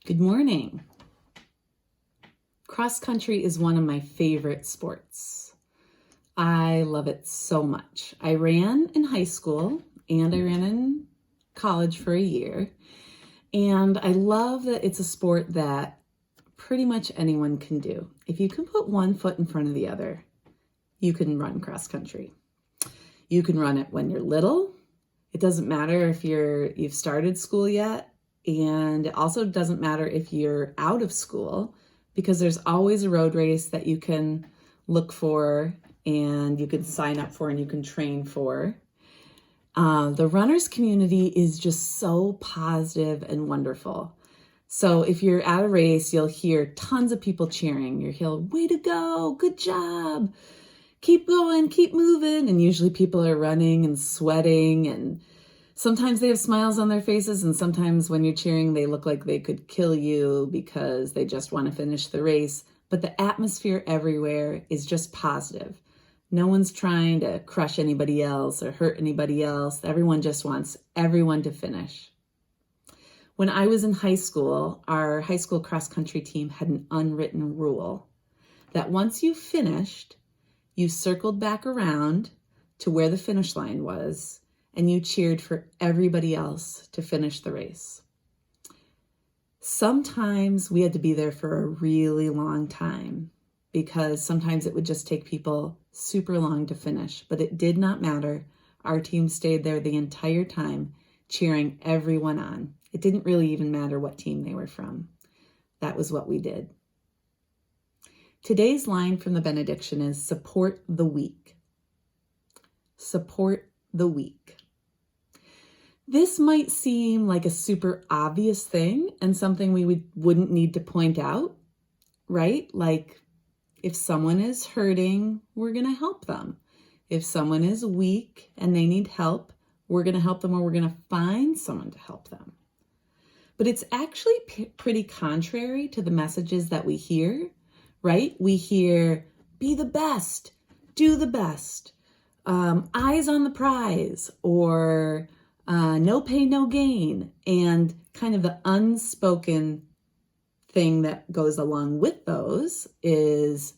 Good morning. Cross country is one of my favorite sports. I love it so much. I ran in high school and I ran in college for a year. And I love that it's a sport that pretty much anyone can do. If you can put one foot in front of the other, you can run cross country. You can run it when you're little. It doesn't matter if you've started school yet. And it also doesn't matter if you're out of school, because there's always a road race that you can look for and you can sign up for and you can train for. The runners community is just so positive and wonderful. So if you're at a race, you'll hear tons of people cheering. You'll hear, "Way to go, good job, keep going, keep moving." And usually people are running and sweating, and sometimes they have smiles on their faces, and sometimes when you're cheering, they look like they could kill you because they just want to finish the race. But the atmosphere everywhere is just positive. No one's trying to crush anybody else or hurt anybody else. Everyone just wants everyone to finish. When I was in high school, our high school cross country team had an unwritten rule that once you finished, you circled back around to where the finish line was, and you cheered for everybody else to finish the race. Sometimes we had to be there for a really long time because sometimes it would just take people super long to finish, but it did not matter. Our team stayed there the entire time, cheering everyone on. It didn't really even matter what team they were from. That was what we did. Today's line from the benediction is support the weak. Support the weak. This might seem like a super obvious thing and something we wouldn't need to point out, right? Like if someone is hurting, we're going to help them. If someone is weak and they need help, we're going to help them, or we're going to find someone to help them. But it's actually pretty contrary to the messages that we hear, right? We hear, be the best, do the best, eyes on the prize, or no pay, no gain. And kind of the unspoken thing that goes along with those is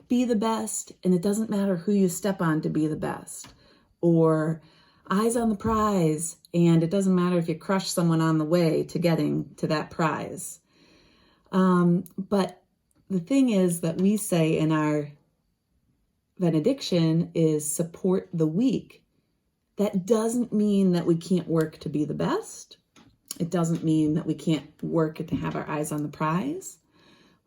be the best, and it doesn't matter who you step on to be the best. Or eyes on the prize, and it doesn't matter if you crush someone on the way to getting to that prize. But the thing is that we say in our benediction is support the weak. That doesn't mean that we can't work to be the best. It doesn't mean that we can't work to have our eyes on the prize.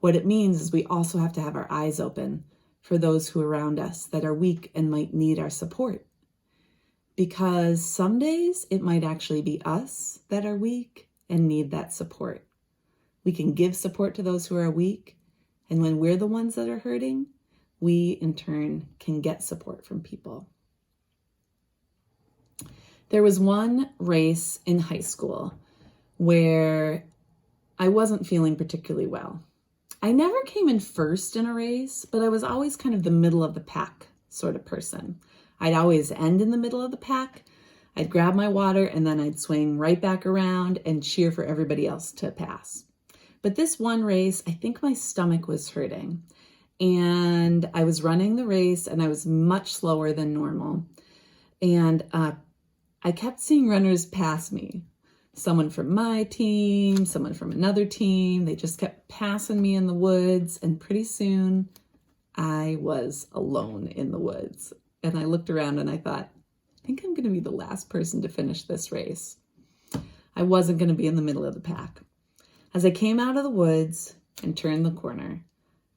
What it means is we also have to have our eyes open for those who are around us that are weak and might need our support. Because some days it might actually be us that are weak and need that support. We can give support to those who are weak, and when we're the ones that are hurting, we in turn can get support from people. There was one race in high school where I wasn't feeling particularly well. I never came in first in a race, but I was always kind of the middle of the pack sort of person. I'd always end in the middle of the pack. I'd grab my water and then I'd swing right back around and cheer for everybody else to pass. But this one race, I think my stomach was hurting, and I was running the race and I was much slower than normal. And I kept seeing runners pass me. Someone from my team, someone from another team. They just kept passing me in the woods, and pretty soon I was alone in the woods. And I looked around and I thought, I think I'm going to be the last person to finish this race. I wasn't going to be in the middle of the pack. As I came out of the woods and turned the corner,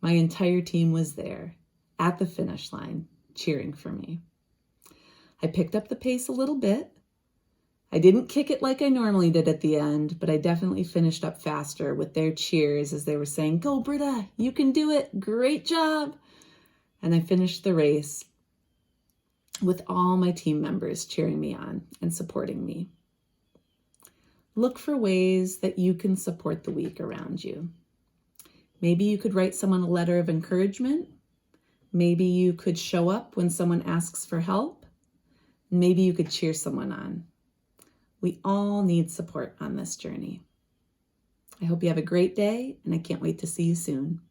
my entire team was there at the finish line cheering for me. I picked up the pace a little bit. I didn't kick it like I normally did at the end, but I definitely finished up faster with their cheers as they were saying, "Go, Britta, you can do it. Great job." And I finished the race with all my team members cheering me on and supporting me. Look for ways that you can support the weak around you. Maybe you could write someone a letter of encouragement. Maybe you could show up when someone asks for help. Maybe you could cheer someone on. We all need support on this journey. I hope you have a great day, and I can't wait to see you soon.